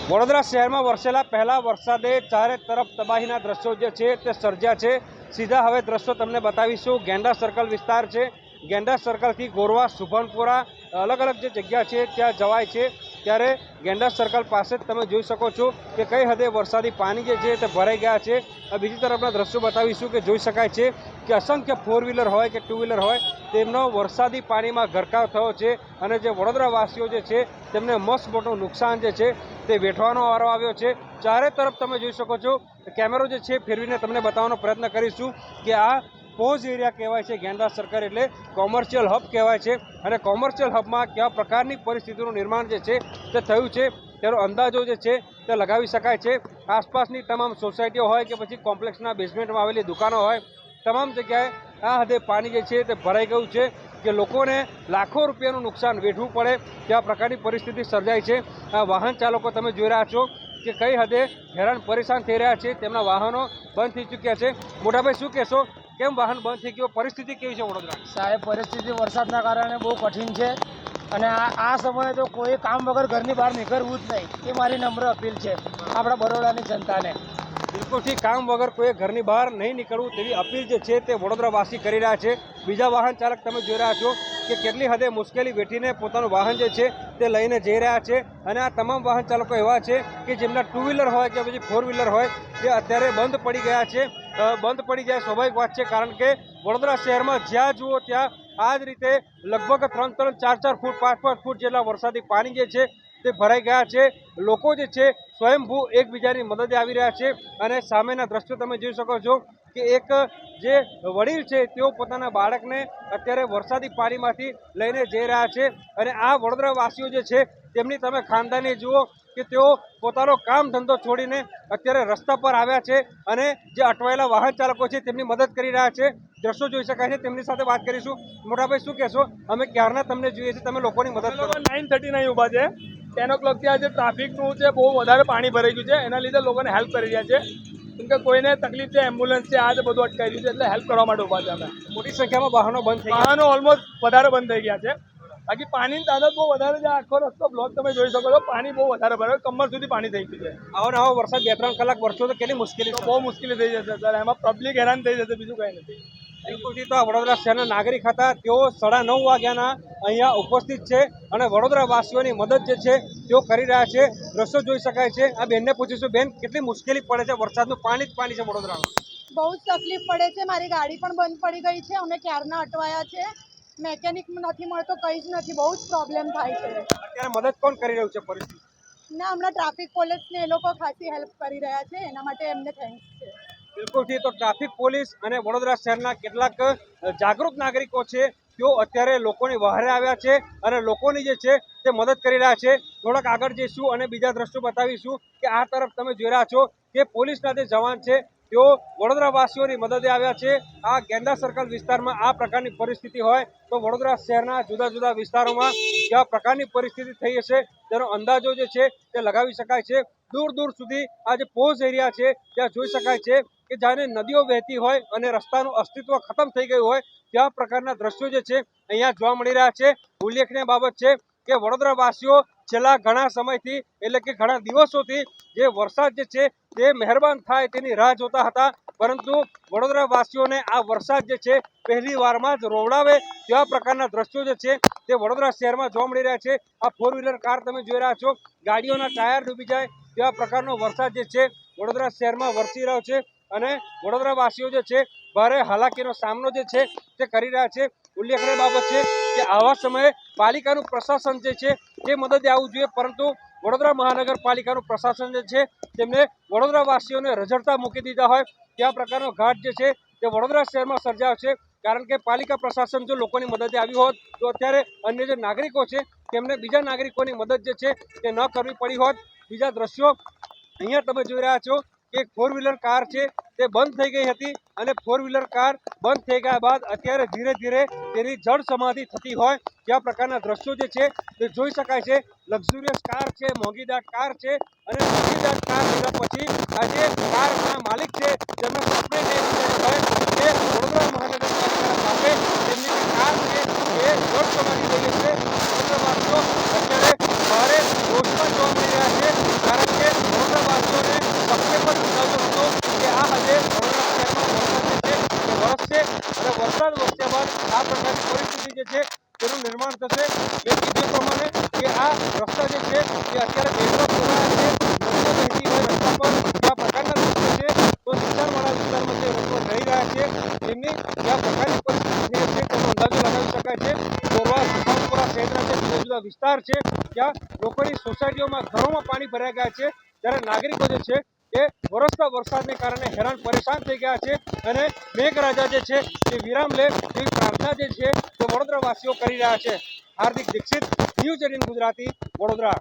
વડોદરા શહેરમાં વરસેલા પહેલા વરસાદે ચારે તરફ તબાહીના દ્રશ્યો જે છે તે સર્જ્યા છે। સીધા હવે દ્રશ્યો તમને બતાવીશું। ગેંડા સર્કલ વિસ્તાર છે। ગેંડા સર્કલથી ગોરવા, સુભનપુરા અલગ અલગ જે જગ્યા છે ત્યાં જવાય છે। ત્યારે ગેંડા સર્કલ પાસે જ તમે જોઈ શકો છો કે કઈ હદે વરસાદી પાણી જે છે તે ભરાઈ ગયા છે। બીજી તરફના દ્રશ્યો બતાવીશું કે જોઈ શકાય છે કે અસંખ્ય ફોર વ્હીલર હોય કે ટુ વ્હીલર હોય તેમનો વરસાદી પાણીમાં ગરકાવ થયો છે અને જે વડોદરાવાસીઓ જે છે તેમને મસ્ત મોટું નુકસાન જે છે તે વેઠવાનો વારો આવ્યો છે। ચારે તરફ તમે જોઈ શકો છો। કેમેરો જે છે ફેરવીને તમને બતાવવાનો પ્રયત્ન કરીશું કે આ પોઝ એરિયા કહેવાય છે। ગેંડા સર્કલ એટલે કોમર્શિયલ હબ કહેવાય છે અને કોમર્શિયલ હબમાં કેવા પ્રકારની પરિસ્થિતિનું નિર્માણ જે છે તે થયું છે તેનો અંદાજો જે છે તે લગાવી શકાય છે। આસપાસની તમામ સોસાયટીઓ હોય કે પછી કોમ્પ્લેક્સના બેઝમેન્ટમાં આવેલી દુકાનો હોય, તમામ જગ્યાએ આ હદે પાણી જે છે તે ભરાઈ ગયું છે કે લોકોને લાખો રૂપિયાનું નુકસાન વેઠવું પડે તેવા પ્રકારની પરિસ્થિતિ સર્જાઈ છે। આ વાહન ચાલકો તમે જોઈ રહ્યા છો કે કઈ હદે હેરાન પરેશાન થઈ રહ્યા છે, તેમના વાહનો બંધ થઈ ચૂક્યા છે। મોટાભાઈ શું કહેશો, કેમ વાહન બંધ થઈ ગયો, પરિસ્થિતિ કેવી છે વડોદરા? સાહેબ, પરિસ્થિતિ વરસાદના કારણે બહુ કઠિન છે અને આ સમયે તો કોઈ કામ વગર ઘરની બહાર નીકળવું જ નહીં, એ મારી નમ્ર અપીલ છે આપણા બરોડાની જનતાને। બિલકુલથી કામ વગર કોઈ ઘરની બહાર નહીં નીકળવું તેવી અપીલ જે છે તે વડોદરાવાસી કરી રહ્યા છે। બીજા વાહન ચાલક તમે જોઈ રહ્યા છો કે કેટલી હદે મુશ્કેલી વેઠીને પોતાનું વાહન જે છે તે લઈને જઈ રહ્યા છે અને આ તમામ વાહન ચાલકો એવા છે કે જેમના ટુ વ્હીલર હોય કે પછી ફોર વ્હીલર હોય તે અત્યારે બંધ પડી ગયા છે। બંધ પડી જાય સ્વાભાવિક વાત છે, કારણ કે વડોદરા શહેરમાં જ્યાં જુઓ ત્યાં આ જ રીતે લગભગ 3-3, 4-4 ફૂટ, 5-5 ફૂટ જેટલા વરસાદી પાણી જે છે તે ભરાઈ ગયા છે। લોકો જે છે સ્વયંભૂ એકબીજાની મદદે આવી રહ્યા છે અને સામેના દ્રશ્યો તમે જોઈ શકો છો કે એક જે વડીલ છે તેઓ પોતાના બાળકને અત્યારે વરસાદી પાણીમાંથી લઈને જઈ રહ્યા છે અને આ વડોદરાવાસીઓ જે છે તેમની તમે ખાનદાની જુઓ કે તેઓ પોતાનો કામ ધંધો છોડીને અત્યારે રસ્તા પર આવ્યા છે અને જે અટવાયેલા વાહન ચાલકો છે તેમની મદદ કરી રહ્યા છે। દ્રશ્યો જોઈ શકાય છે, તેમની સાથે વાત કરીશું। મોટાભાઈ શું કહેશો, અમે ક્યારના તમને જોઈએ છીએ, તમે લોકોની મદદ કરો? 9:39 ઊભા છે, 10 o'clock થી આજે ટ્રાફિકનું છે બહુ વધારે પાણી ભરાઈ ગયું છે, એના લીધે લોકોને હેલ્પ કરી રહ્યા છે કેમ કે કોઈને તકલીફ છે, એમ્બ્યુલન્સ છે, આજે બધું અટકાવી રહ્યું છે એટલે હેલ્પ કરવા માટે ઊભા છે અમે। મોટી સંખ્યામાં વાહનો બંધ થઈ ગયા, વાહનો ઓલમોસ્ટ વધારે બંધ થઈ ગયા છે, બાકી પાણીની તાદાદ બહુ વધારે છે। આખો રસ્તો બ્લોક તમે જોઈ શકો છો, પાણી બહુ વધારે ભરાય, કમર સુધી પાણી થઈ ગયું છે। આવો ને આવો વરસાદ 2-3 કલાક વરસો તો કેટલી મુશ્કેલી તો બહુ મુશ્કેલી થઈ જશે સર, એમાં પબ્લિક હેરાન થઈ જશે, બીજું કંઈ નથી। બિલકુલથી તો આ વડોદરા શહેરના નાગરિક હતા, તેઓ 9:30 વાગ્યાના અહીંયા ઉપસ્થિત છે અને વડોદરાવાસીઓની મદદ જે છે તેઓ કરી રહ્યા છે। દ્રશ્યો જોઈ શકાય છે। આ બેનને પૂછીશું, બેન કેટલી મુશ્કેલી પડે છે, વરસાદનું પાણી જ પાણી છે વડોદરામાં? બહુ જ તકલીફ પડે છે, મારી ગાડી પણ બંધ પડી ગઈ છે, અમે ક્યારના અટવાયા છે, મેકેનિક નથી મળતો, કંઈ જ નથી, બહુ જ પ્રોબ્લેમ થાય છે। અત્યારે મદદ કોણ કરી રહ્યું છે પરિસ્થિતિ? ના, હમણાં ટ્રાફિક પોલીસને એ લોકો ખાસી હેલ્પ કરી રહ્યા છે, એના માટે એમને થેન્ક્સ છે। બિલકુલથી તો ટ્રાફિક પોલીસ અને વડોદરા શહેરના કેટલાક જાગૃત નાગરિકો છે તેઓ અત્યારે લોકોની વહારે આવ્યા છે અને લોકોની જે છે તે મદદ કરી રહ્યા છે। થોડાક આગળ જઈશું અને બીજા દ્રશ્યો બતાવીશું કે આ તરફ તમે જોઈ રહ્યા છો કે પોલીસના જે જવાન છે તેઓ વડોદરાવાસીઓની મદદે આવ્યા છે। આ ગેંડા સર્કલ વિસ્તારમાં આ પ્રકારની પરિસ્થિતિ હોય તો વડોદરા શહેરના જુદા જુદા વિસ્તારોમાં કેવા પ્રકારની પરિસ્થિતિ થઈ હશે તેનો અંદાજો જે છે તે લગાવી શકાય છે। દૂર દૂર સુધી આ જે પોઝ એરિયા છે ત્યાં જોઈ શકાય છે કે જાણે નદીઓ વહેતી હોય અને રસ્તાનું અસ્તિત્વ ખતમ થઈ ગયું હોય તેવા પ્રકારના દ્રશ્યો જે છે અહીંયા જોવા મળી રહ્યા છે। ઉલ્લેખનીય બાબત છે કે વડોદરાવાસીઓ છેલ્લા ઘણા સમયથી એટલે કે ઘણા દિવસોથી જે વરસાદ જે છે તે મહેરબાન થાય તેની રાહ જોતા હતા, પરંતુ વડોદરાવાસીઓને આ વરસાદ જે છે પહેલી વારમાં જ રોવડાવે તેવા પ્રકારના દ્રશ્યો જે છે તે વડોદરા શહેરમાં જોવા મળી રહ્યા છે। આ ફોર વ્હીલર કાર તમે જોઈ રહ્યા છો, ગાડીઓના ટાયર ડૂબી જાય તેવા પ્રકારનો વરસાદ જે છે વડોદરા શહેરમાં વરસી રહ્યો છે અને વડોદરાવાસીઓ જે છે ભારે હાલાકીનો સામનો જે છે તે કરી રહ્યા છે। ઉલ્લેખનીય બાબત છે કે આવા સમયે પાલિકાનું પ્રશાસન જે છે તે મદદે આવવું જોઈએ, પરંતુ વડોદરા મહાનગરપાલિકાનું પ્રશાસન જે છે તેમને વડોદરાવાસીઓને રઝળતા મૂકી દીધા હોય તેવા પ્રકારનો ઘાટ જે છે તે વડોદરા શહેરમાં સર્જાયો છે। કારણ કે પાલિકા પ્રશાસન જો લોકોની મદદે આવ્યું હોત તો અત્યારે અન્ય જે નાગરિકો છે તેમને બીજા નાગરિકોની મદદ જે છે તે ન કરવી પડી હોત। બીજા દ્રશ્યો અહીંયા તમે જોઈ રહ્યા છો કે ફોર વ્હીલર કાર છે તે બંધ થઈ ગઈ હતી અને ફોર વ્હીલર કાર બંધ થઈ ગયા બાદ અત્યારે ધીરે ધીરે તેની જળ સમાધિ થતી હોય તેવા પ્રકારના દ્રશ્યો જે છે તે જોઈ શકાય છે। લક્ઝુરિયસ કાર છે, મોંઘીદાટ કાર છે અને મોંઘીદાટ કાર લીધા પછી આજે કારના માલિક છે જેમને સસ્પેન્ડ હોય તે વડોદરા મહાનગરપાલિકાના પાસે તેમની જે કાર છે એ જળ સમાધિ થઈ ગઈ છે। વડોદરાવાસીઓ અત્યારે ભારે રોષમાં જોવા મળી રહ્યા છે, કારણ કે છે તેનું નિર્માણ થશે. મેં કીધું પ્રમાણે કે આ રસ્તા જે છે તે અત્યારે બેડરોક બનાવ્યા છે. લોકો વહેતી હોય રસ્તા પર કયા પ્રકારના દૃશ્યો છે તો નીચાણવાળા વિસ્તારમાં જે લોકો રહી રહ્યા છે તેમની કયા પ્રકારની પરિસ્થિતિ છે તેનો અંદાજો લગાવી શકાય છે. કોરવા સુભાનપુરા સહિતના જે જુદા જુદા વિસ્તાર છે ત્યાં લોકોની સોસાયટીઓમાં ઘરોમાં પાણી ભરાઈ ગયા છે. ત્યારે નાગરિકો જે છે એ વરસતા વરસાદને કારણે હેરાન પરેશાન થઈ ગયા છે અને મેઘરાજા જે છે તે વિરામ લે તેવી પ્રાર્થના જે છે તે વડોદરાવાસીઓ કરી રહ્યા છે. હાર્દિક દીક્ષિત, ન્યૂઝ 18 ગુજરાતી, વડોદરા.